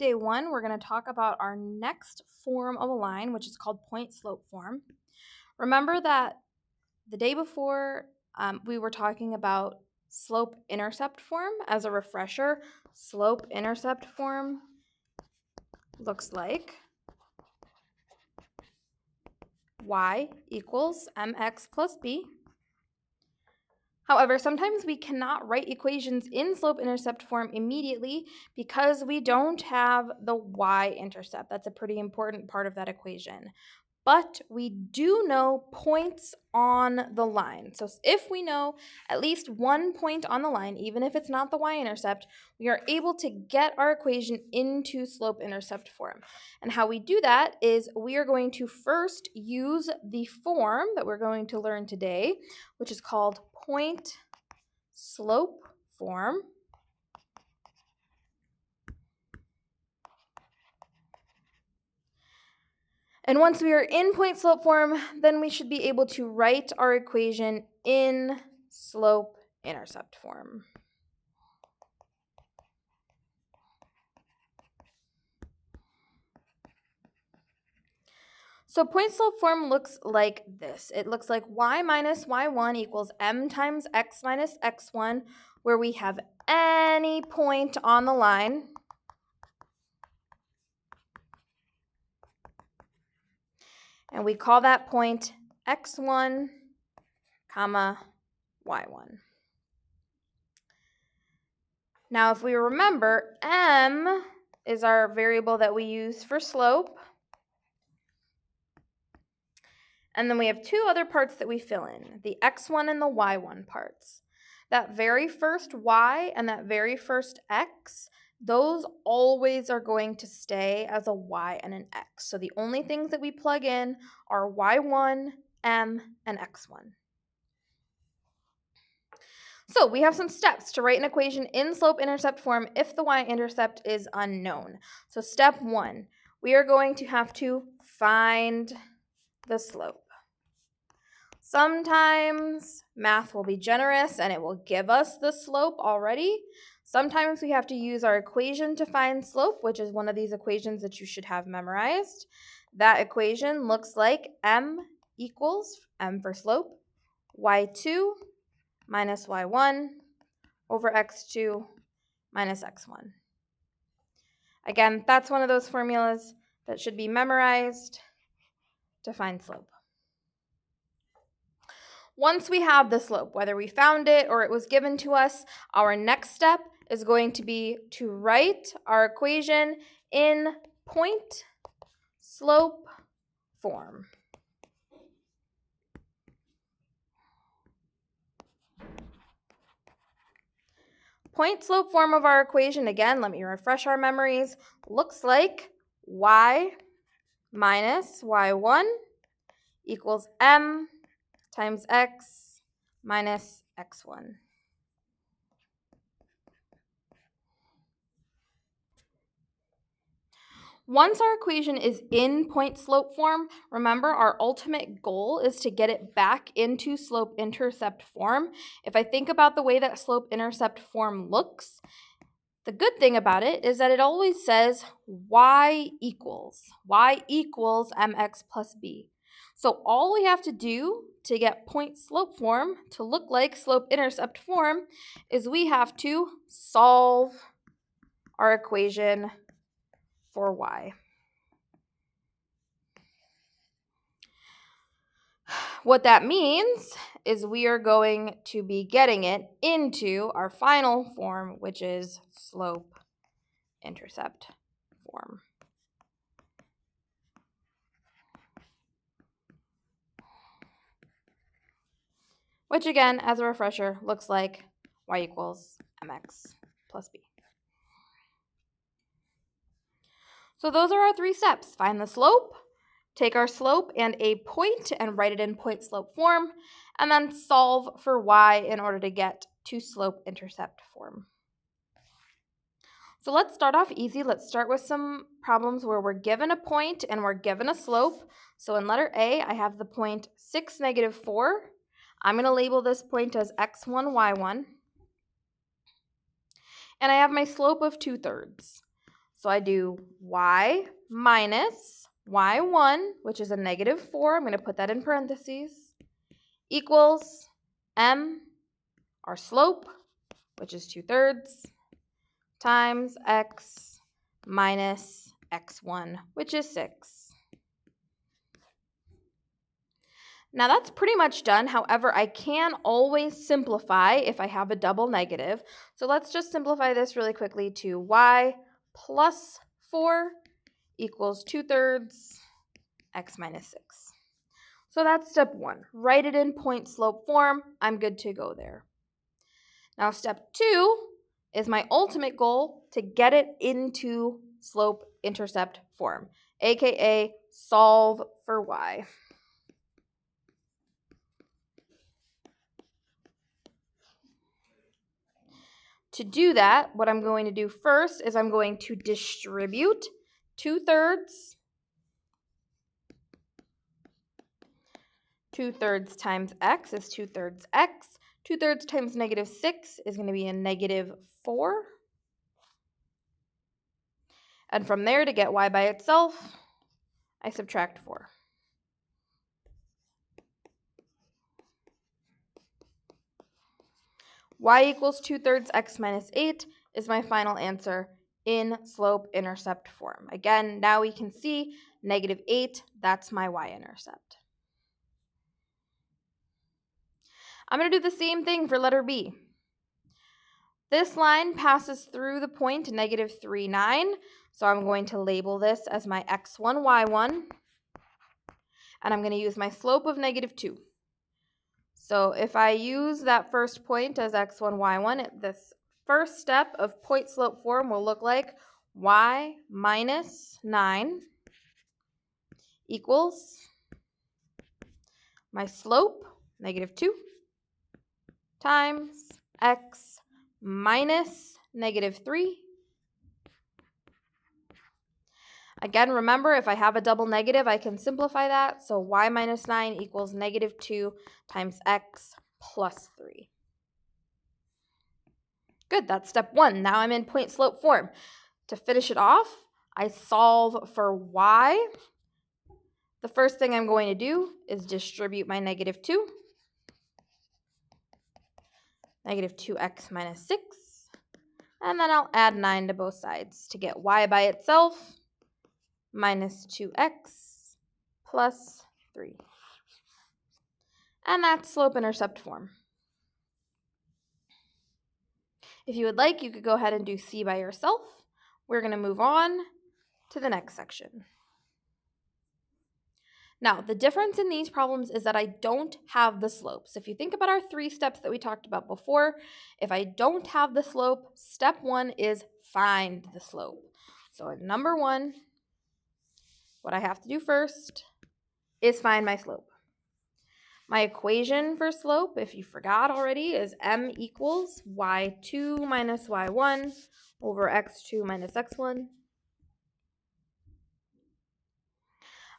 Day 1, we're going to talk about our next form of a line, which is called point-slope form. Remember that the day before we were talking about slope-intercept form. As a refresher, slope-intercept form looks like y equals mx plus b. However, sometimes we cannot write equations in slope-intercept form immediately because we don't have the y-intercept. That's a pretty important part of that equation. But we do know points on the line. So if we know at least one point on the line, even if it's not the y-intercept, we are able to get our equation into slope-intercept form. And how we do that is we are going to first use the form that we're going to learn today, which is called point-slope form. And once we are in point-slope form, then we should be able to write our equation in slope-intercept form. So point-slope form looks like this. It looks like y minus y1 equals m times x minus x1, where we have any point on the line. And we call that point x1, comma, y1. Now, if we remember, m is our variable that we use for slope. And then we have two other parts that we fill in, the x1 and the y1 parts. That very first y and that very first x, those always are going to stay as a y and an x. So the only things that we plug in are y1, m, and x1. So we have some steps to write an equation in slope-intercept form if the y-intercept is unknown. So step 1, we are going to have to find the slope. Sometimes math will be generous and it will give us the slope already. Sometimes we have to use our equation to find slope, which is one of these equations that you should have memorized. That equation looks like m equals, m for slope, y2 minus y1 over x2 minus x1. Again, that's one of those formulas that should be memorized to find slope. Once we have the slope, whether we found it or it was given to us, our next step is going to be to write our equation in point-slope form. Point-slope form of our equation, again, let me refresh our memories, looks like y minus y1 equals m times x minus x1. Once our equation is in point-slope form, remember our ultimate goal is to get it back into slope-intercept form. If I think about the way that slope-intercept form looks, the good thing about it is that it always says y equals mx plus b. So all we have to do to get point-slope form to look like slope-intercept form is we have to solve our equation for y. What that means is we are going to be getting it into our final form, which is slope-intercept form. Which again, as a refresher, looks like y equals mx plus b. So those are our 3 steps. Find the slope, take our slope and a point and write it in point-slope form, and then solve for y in order to get to slope-intercept form. So let's start off easy. Let's start with some problems where we're given a point and we're given a slope. So in letter A, I have the point 6, negative 4. I'm going to label this point as x1, y1. And I have my slope of 2/3. So I do y minus y1, which is a -4. I'm going to put that in parentheses, equals m, our slope, which is 2/3, times x minus x1, which is 6. Now that's pretty much done. However, I can always simplify if I have a double negative. So let's just simplify this really quickly to y plus 4 equals 2/3 x minus 6. So that's step 1. Write it in point slope form. I'm good to go there. Now step 2 is my ultimate goal, to get it into slope-intercept form, aka solve for y. To do that, what I'm going to do first is I'm going to distribute 2/3. 2/3 times x is 2/3 x. 2/3 times -6 is going to be a -4. And from there, to get y by itself, I subtract 4. Y equals 2/3 x minus 8 is my final answer in slope-intercept form. Again, now we can see -8, that's my y-intercept. I'm going to do the same thing for letter B. This line passes through the point -3, 9, so I'm going to label this as my x1, y1, and I'm going to use my slope of -2. So if I use that first point as x1, y1, this first step of point slope form will look like y minus 9 equals my slope, -2, times x minus -3. Again, remember, if I have a double negative, I can simplify that. So y minus 9 equals -2 times x plus 3. Good, that's step 1. Now I'm in point slope form. To finish it off, I solve for y. The first thing I'm going to do is distribute my -2. -2x minus 6. And then I'll add 9 to both sides to get y by itself, minus 2x plus 3. And that's slope-intercept form. If you would like, you could go ahead and do C by yourself. We're going to move on to the next section. Now, the difference in these problems is that I don't have the slope. So if you think about our 3 steps that we talked about before, if I don't have the slope, step 1 is find the slope. So in number 1, what I have to do first is find my slope. My equation for slope, if you forgot already, is m equals y2 minus y1 over x2 minus x1.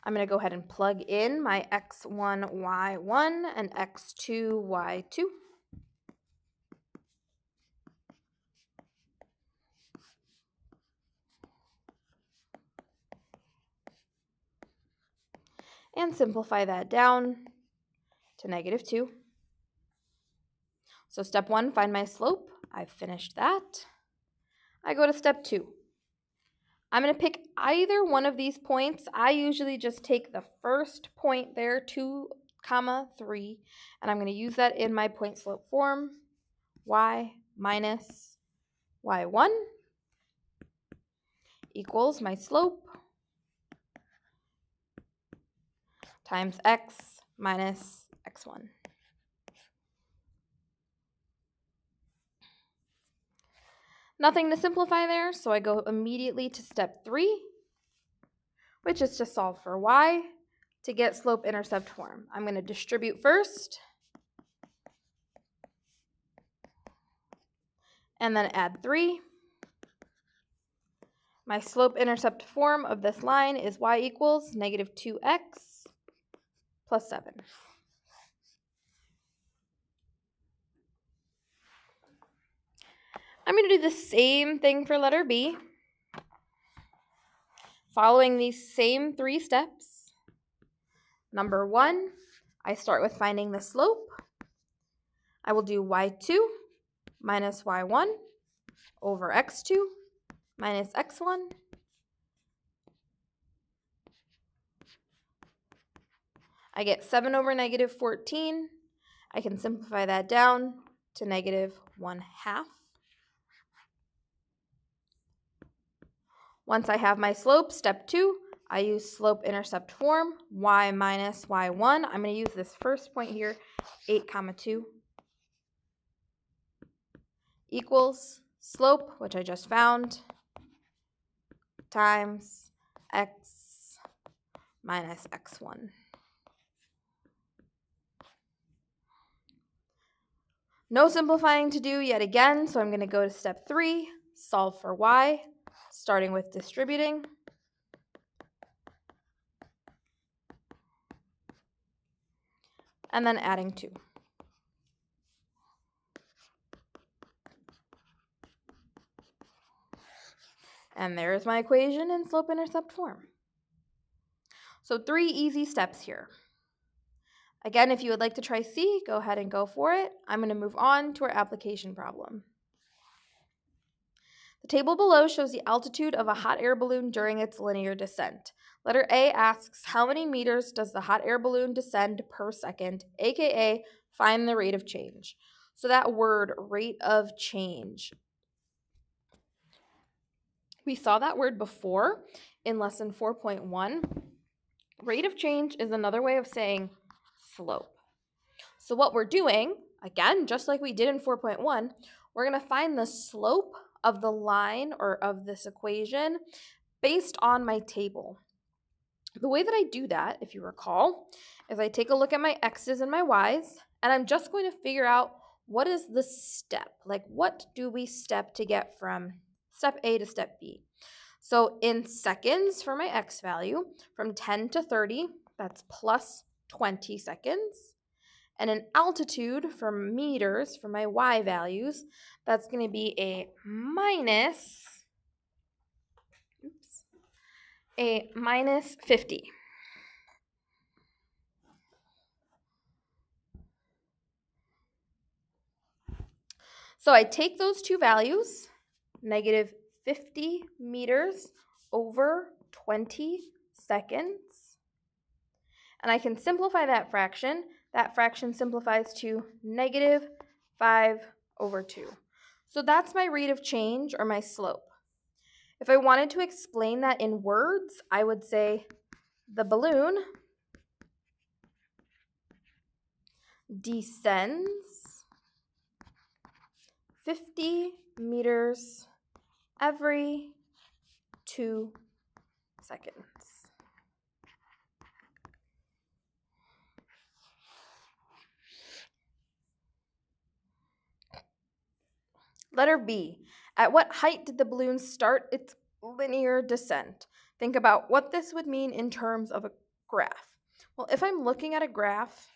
I'm going to go ahead and plug in my x1, y1 and x2, y2. And simplify that down to -2. So step 1, find my slope. I've finished that. I go to step 2. I'm going to pick either one of these points. I usually just take the first point there, 2, 3, and I'm going to use that in my point slope form. Y minus y1 equals my slope times x minus x1. Nothing to simplify there, so I go immediately to step 3, which is to solve for y to get slope-intercept form. I'm going to distribute first, and then add 3. My slope-intercept form of this line is y equals -2x plus 7. I'm going to do the same thing for letter B. Following these same 3 steps, number 1, I start with finding the slope. I will do y2 minus y1 over x2 minus x1. I get 7 over negative 14. I can simplify that down to negative 1/2. Once I have my slope, step 2, I use slope-intercept form, y minus y1. I'm going to use this first point here, 8, 2, equals slope, which I just found, times x minus x1. No simplifying to do yet again, so I'm going to go to step 3, solve for y, starting with distributing. And then adding 2. And there's my equation in slope-intercept form. So 3 easy steps here. Again, if you would like to try C, go ahead and go for it. I'm going to move on to our application problem. The table below shows the altitude of a hot air balloon during its linear descent. Letter A asks, how many meters does the hot air balloon descend per second, aka find the rate of change. So that word, rate of change. We saw that word before in lesson 4.1. Rate of change is another way of saying slope. So what we're doing, again, just like we did in 4.1, we're going to find the slope of the line or of this equation based on my table. The way that I do that, if you recall, is I take a look at my x's and my y's, and I'm just going to figure out what is the step. Like, what do we step to get from step A to step B? So in seconds for my x value, from 10 to 30, that's plus 20 seconds. And in altitude for meters for my y values, that's going to be a minus 50. So I take those two values, negative 50 meters over 20 seconds, and I can simplify that fraction. That fraction simplifies to negative 5 over 2. So that's my rate of change or my slope. If I wanted to explain that in words, I would say the balloon descends 50 meters every 2 seconds. Letter B. At what height did the balloon start its linear descent? Think about what this would mean in terms of a graph. Well, if I'm looking at a graph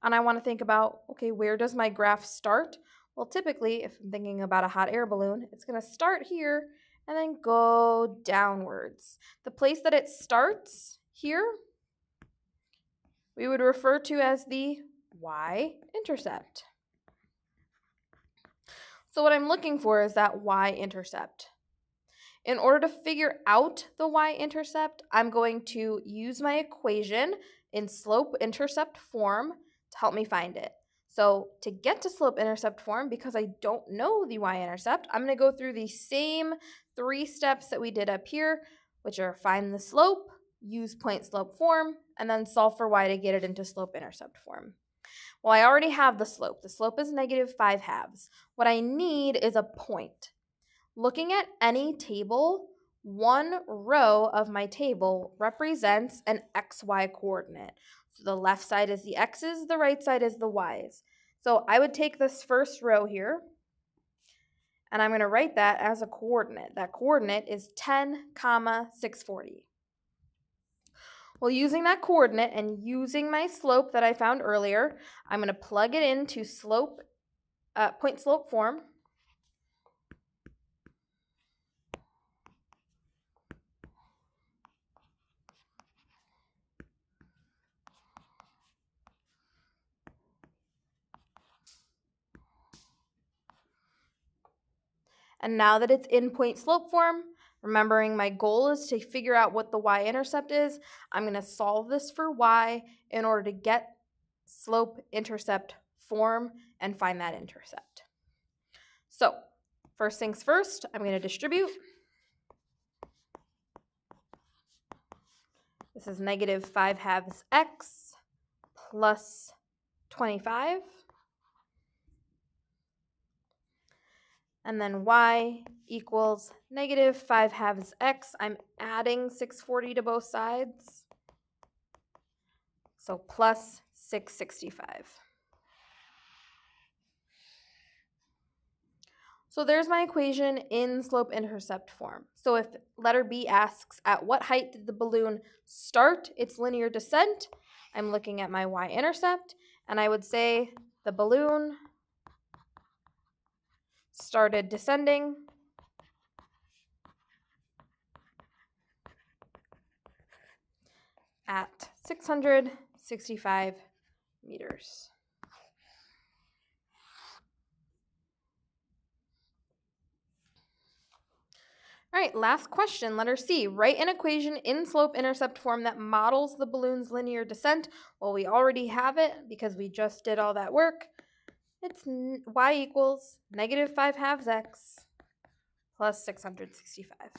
and I want to think about, okay, where does my graph start? Well, typically, if I'm thinking about a hot air balloon, it's going to start here and then go downwards. The place that it starts here, we would refer to as the y-intercept. So what I'm looking for is that y-intercept. In order to figure out the y-intercept, I'm going to use my equation in slope-intercept form to help me find it. So to get to slope-intercept form, because I don't know the y-intercept, I'm going to go through the same 3 steps that we did up here, which are find the slope, use point-slope form, and then solve for y to get it into slope-intercept form. Well, I already have the slope. The slope is negative 5/2. What I need is a point. Looking at any table, one row of my table represents an xy coordinate. So the left side is the x's, the right side is the y's. So I would take this first row here, and I'm going to write that as a coordinate. That coordinate is 10, 640. Well, using that coordinate and using my slope that I found earlier, I'm going to plug it into point-slope form. And now that it's in point slope form, remembering my goal is to figure out what the y-intercept is, I'm going to solve this for y in order to get slope-intercept form and find that intercept. So first things first, I'm going to distribute. This is negative 5/2 x plus 25. And then y equals negative 5/2 x. I'm adding 640 to both sides. So plus 665. So there's my equation in slope-intercept form. So if letter B asks, at what height did the balloon start its linear descent? I'm looking at my y-intercept, and I would say the balloon started descending at 665 meters. All right, last question, letter C. Write an equation in slope-intercept form that models the balloon's linear descent. Well, we already have it because we just did all that work. It's y equals negative 5/2 x plus 665.